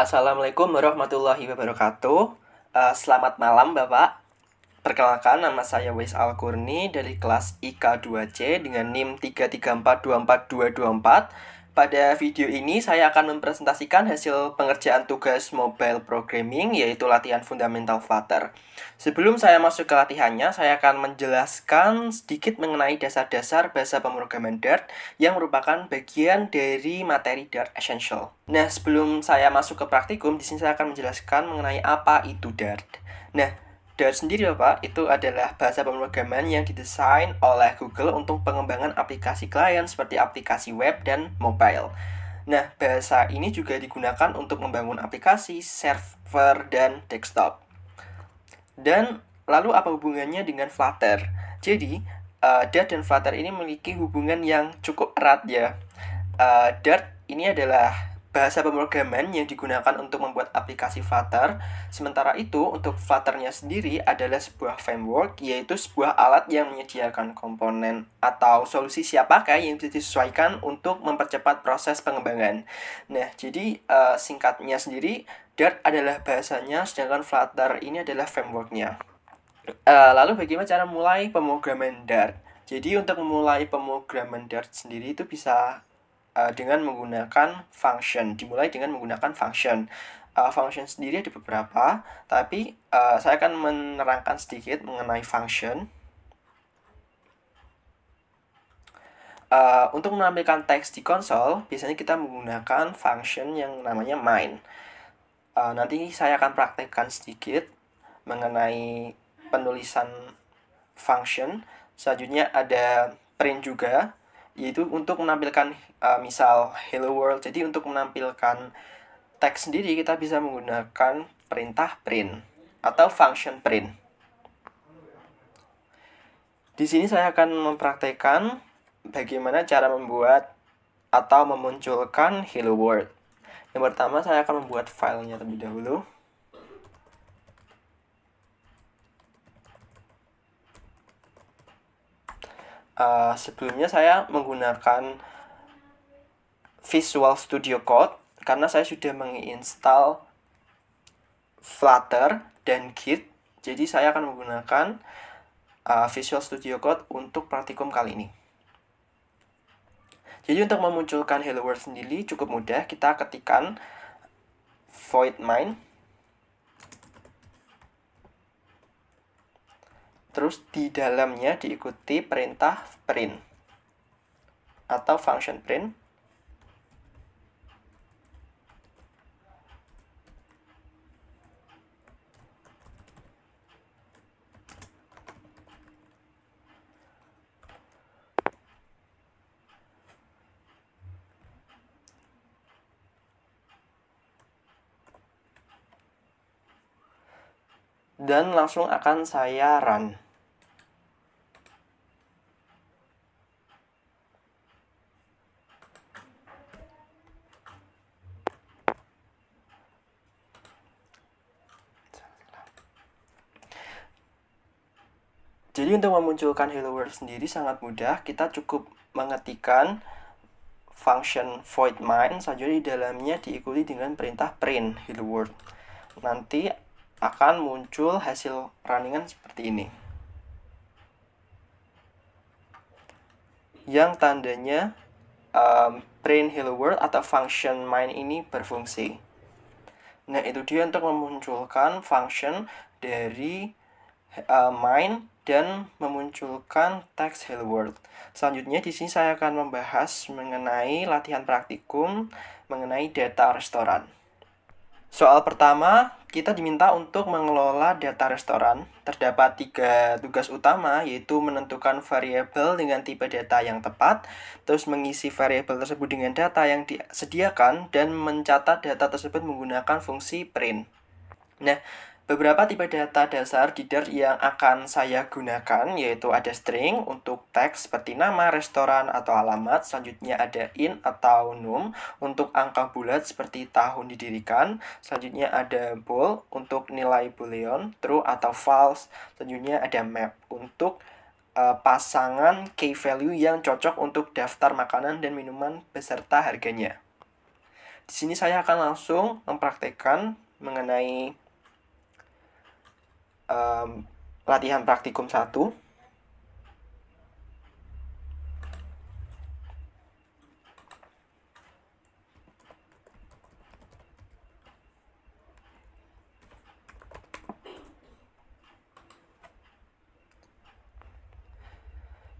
Assalamualaikum warahmatullahi wabarakatuh. Selamat malam Bapak. Perkenalkan, nama saya Wais Alkurni dari kelas IK2C dengan NIM 334242224. Pada video ini saya akan mempresentasikan hasil pengerjaan tugas mobile programming, yaitu latihan fundamental Flutter. Sebelum saya masuk ke latihannya, saya akan menjelaskan sedikit mengenai dasar-dasar bahasa pemrograman Dart yang merupakan bagian dari materi Dart Essential. Nah, sebelum saya masuk ke praktikum, di sini saya akan menjelaskan mengenai apa itu Dart. Nah, Dart sendiri Bapak, itu adalah bahasa pemrograman yang didesain oleh Google untuk pengembangan aplikasi klien seperti aplikasi web dan mobile. Nah, bahasa ini juga digunakan untuk membangun aplikasi, server, dan desktop. Dan lalu apa hubungannya dengan Flutter? Jadi, Dart dan Flutter ini memiliki hubungan yang cukup erat ya. Dart ini adalah bahasa pemrograman yang digunakan untuk membuat aplikasi Flutter. Sementara itu, untuk Flutter-nya sendiri adalah sebuah framework, yaitu sebuah alat yang menyediakan komponen atau solusi siap pakai yang bisa disesuaikan untuk mempercepat proses pengembangan. Nah, jadi singkatnya sendiri, Dart adalah bahasanya, sedangkan Flutter ini adalah framework-nya. Lalu bagaimana cara mulai pemrograman Dart? Jadi untuk memulai pemrograman Dart sendiri itu bisa dengan menggunakan function. Dimulai dengan menggunakan function. Function sendiri ada beberapa, tapi saya akan menerangkan sedikit mengenai function. Untuk menampilkan teks di konsol, biasanya kita menggunakan function yang namanya main. Nanti saya akan praktekkan sedikit mengenai penulisan function. Selanjutnya ada print juga, yaitu untuk menampilkan misal hello world. Jadi untuk menampilkan teks sendiri kita bisa menggunakan perintah print atau function print. Di sini saya akan mempraktekkan bagaimana cara membuat atau memunculkan hello world. Yang pertama saya akan membuat filenya terlebih dahulu. Sebelumnya saya menggunakan Visual Studio Code karena saya sudah menginstal Flutter dan Git. Jadi saya akan menggunakan Visual Studio Code untuk praktikum kali ini. Jadi untuk memunculkan Hello World sendiri cukup mudah. Kita ketikkan void main, terus di dalamnya diikuti perintah print atau function print. Dan langsung akan saya run. Jadi untuk memunculkan Hello World sendiri sangat mudah. Kita cukup mengetikkan function void main, selanjutnya di dalamnya diikuti dengan perintah print Hello World. Nanti akan muncul hasil runningan seperti ini, yang tandanya print hello world atau function main ini berfungsi. Nah, itu dia untuk memunculkan function dari main dan memunculkan teks hello world. Selanjutnya di sini saya akan membahas mengenai latihan praktikum mengenai data restoran. Soal pertama, kita diminta untuk mengelola data restoran. Terdapat 3 tugas utama, yaitu menentukan variabel dengan tipe data yang tepat, terus mengisi variabel tersebut dengan data yang disediakan, dan mencatat data tersebut menggunakan fungsi print. Nah, beberapa tipe data dasar di Dart yang akan saya gunakan yaitu ada string untuk teks seperti nama, restoran, atau alamat. Selanjutnya ada int atau num untuk angka bulat seperti tahun didirikan. Selanjutnya ada bool untuk nilai boolean, true atau false. Selanjutnya ada map untuk pasangan key value yang cocok untuk daftar makanan dan minuman beserta harganya. Di sini saya akan langsung mempraktekkan mengenai latihan praktikum 1.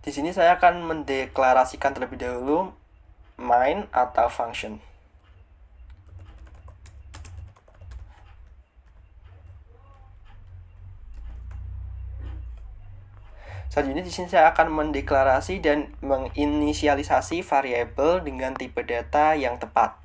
Di sini saya akan mendeklarasikan terlebih dahulu main atau function. Selanjutnya di sini saya akan mendeklarasi dan menginisialisasi variabel dengan tipe data yang tepat.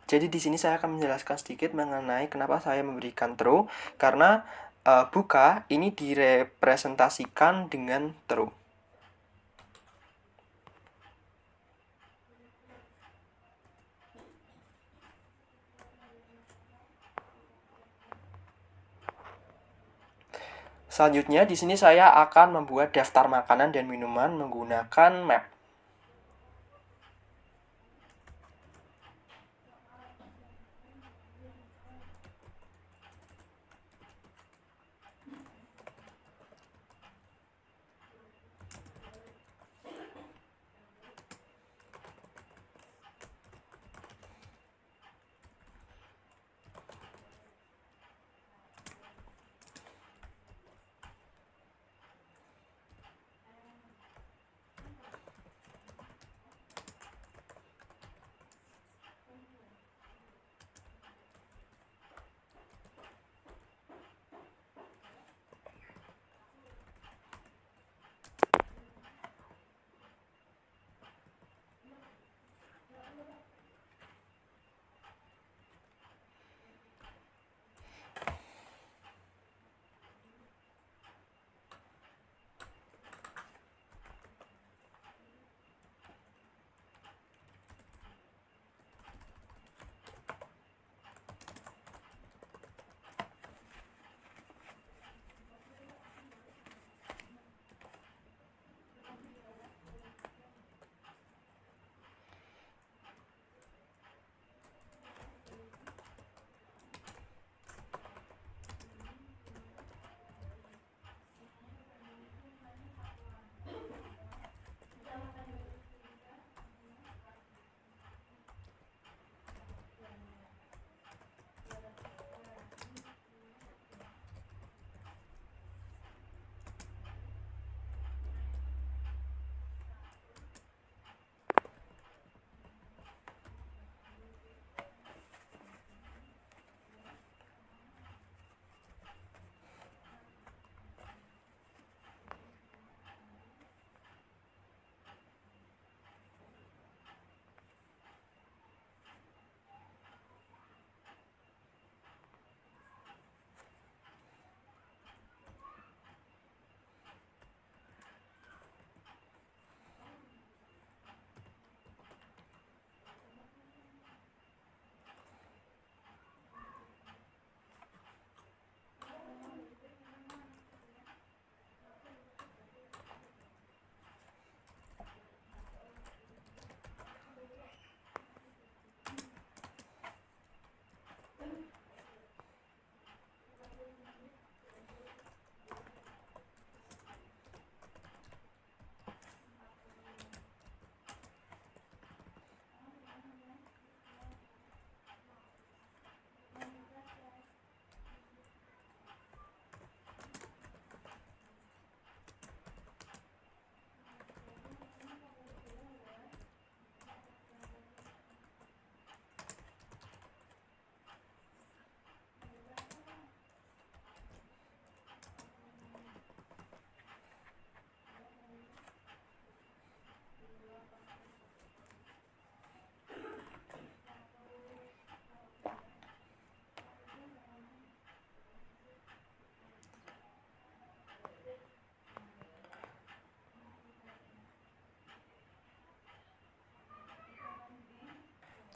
Jadi di sini saya akan menjelaskan sedikit mengenai kenapa saya memberikan true, karena buka ini direpresentasikan dengan true. Selanjutnya di sini saya akan membuat daftar makanan dan minuman menggunakan map.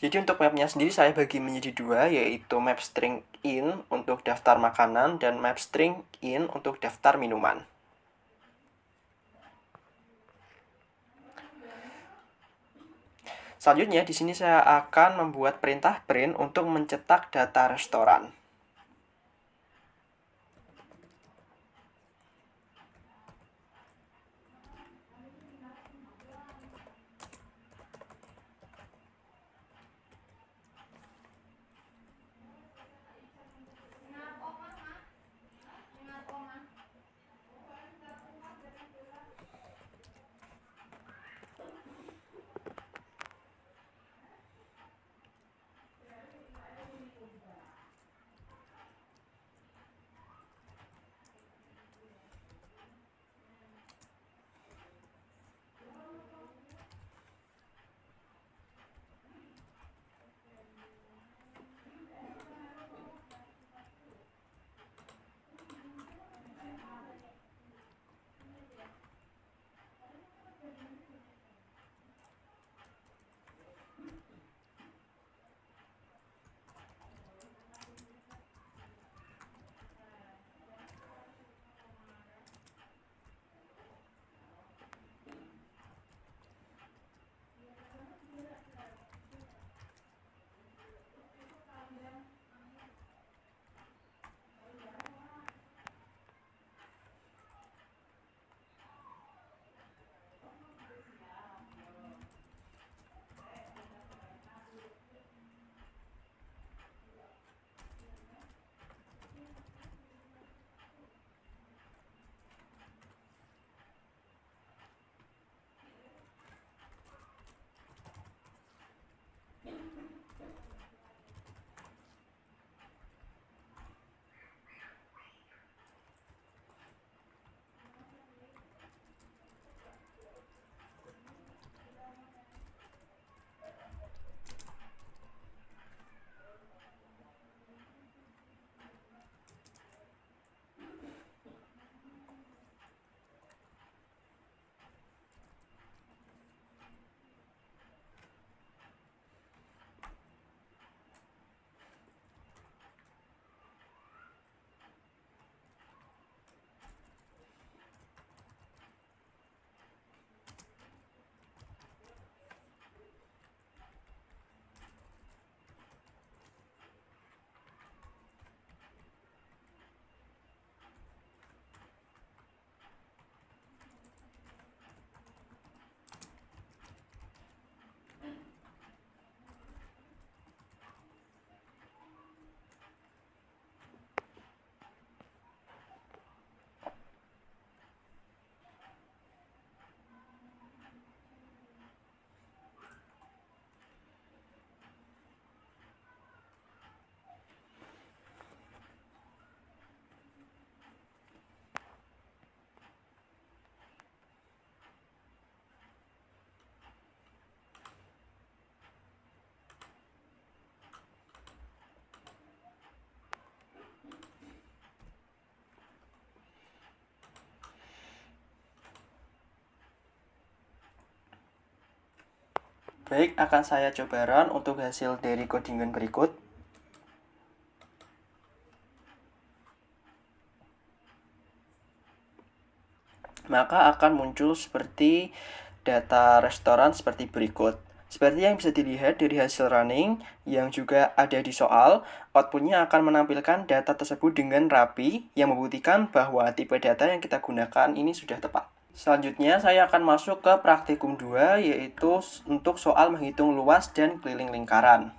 Jadi untuk mapnya sendiri saya bagi menjadi dua, yaitu map string in untuk daftar makanan dan map string in untuk daftar minuman. Selanjutnya di sini saya akan membuat perintah print untuk mencetak data restoran. Baik, akan saya coba run untuk hasil dari codingan berikut. Maka akan muncul seperti data restoran seperti berikut. Seperti yang bisa dilihat dari hasil running yang juga ada di soal, outputnya akan menampilkan data tersebut dengan rapi yang membuktikan bahwa tipe data yang kita gunakan ini sudah tepat. Selanjutnya saya akan masuk ke praktikum 2, yaitu untuk soal menghitung luas dan keliling lingkaran.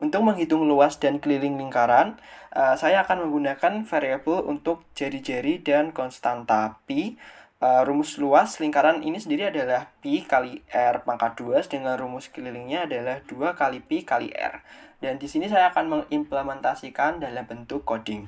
Untuk menghitung luas dan keliling lingkaran, saya akan menggunakan variabel untuk jari-jari dan konstanta pi. Rumus luas lingkaran ini sendiri adalah pi kali r pangkat 2, sedangkan rumus kelilingnya adalah 2 kali pi kali r. Dan di sini saya akan mengimplementasikan dalam bentuk coding.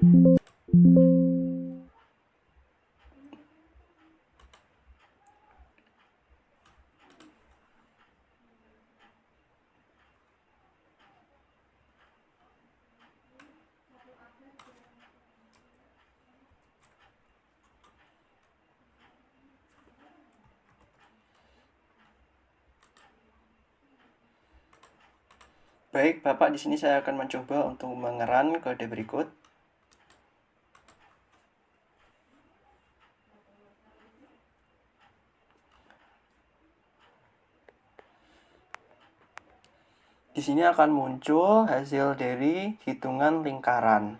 Baik, Bapak, di sini saya akan mencoba untuk mengeran kode berikut. Di sini akan muncul hasil dari hitungan lingkaran.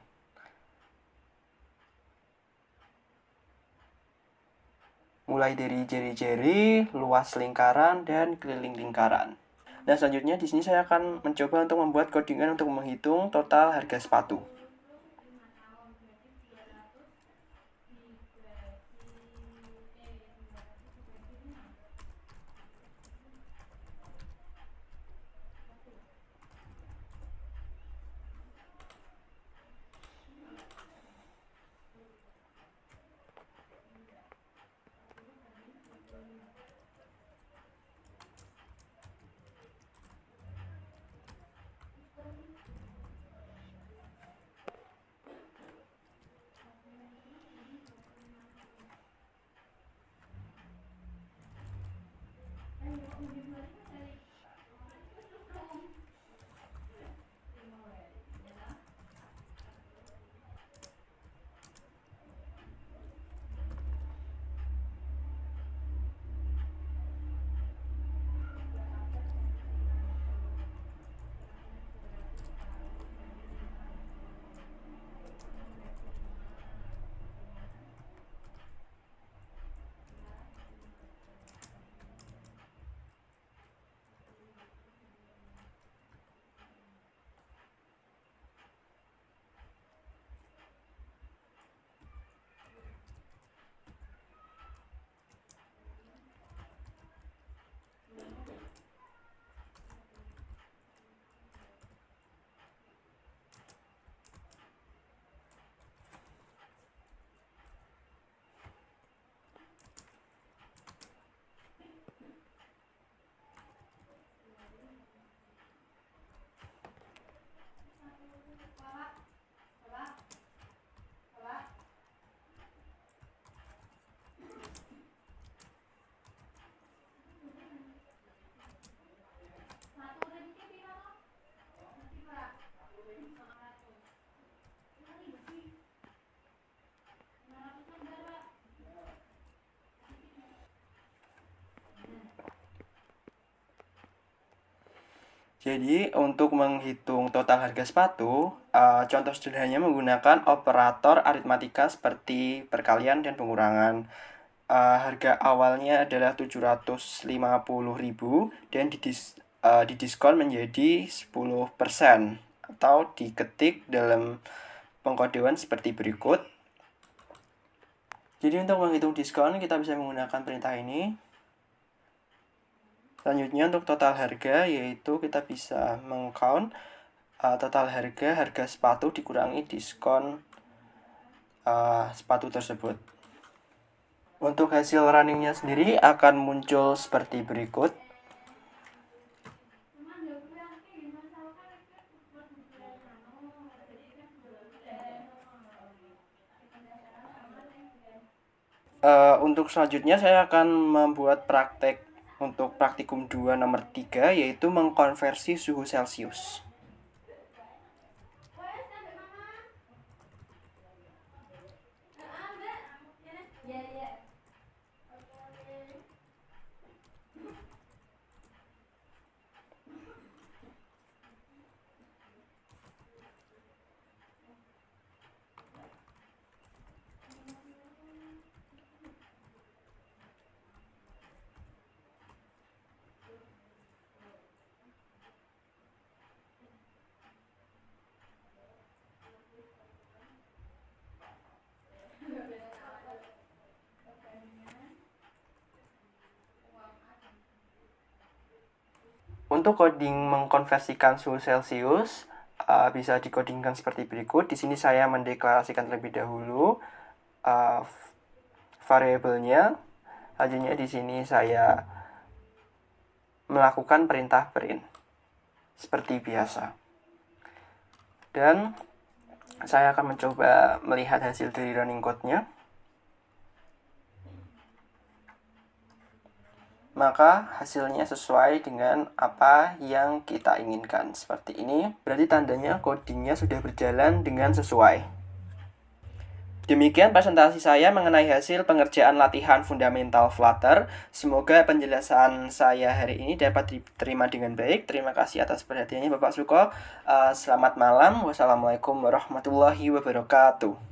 Mulai dari jari-jari, luas lingkaran, dan keliling lingkaran. Nah, selanjutnya di sini saya akan mencoba untuk membuat codingan untuk menghitung total harga sepatu. Jadi, untuk menghitung total harga sepatu, contoh sederhananya menggunakan operator aritmatika seperti perkalian dan pengurangan. Harga awalnya adalah 750.000 dan didiskon menjadi 10% atau diketik dalam pengkodean seperti berikut. Jadi untuk menghitung diskon kita bisa menggunakan perintah ini. Selanjutnya untuk total harga yaitu kita bisa mengcount total harga sepatu dikurangi diskon sepatu tersebut. Untuk hasil runningnya sendiri akan muncul seperti berikut. Untuk selanjutnya saya akan membuat praktek untuk praktikum 2 nomor 3 yaitu mengkonversi suhu Celcius. Untuk coding mengkonversikan suhu Celcius, bisa dikodingkan seperti berikut. Di sini saya mendeklarasikan terlebih dahulu variabelnya. Selanjutnya di sini saya melakukan perintah print seperti biasa. Dan saya akan mencoba melihat hasil dari running code-nya. Maka hasilnya sesuai dengan apa yang kita inginkan. Seperti ini, berarti tandanya codingnya sudah berjalan dengan sesuai. Demikian presentasi saya mengenai hasil pengerjaan latihan fundamental Flutter. Semoga penjelasan saya hari ini dapat diterima dengan baik. Terima kasih atas perhatiannya Bapak Suko. Selamat malam. Wassalamualaikum warahmatullahi wabarakatuh.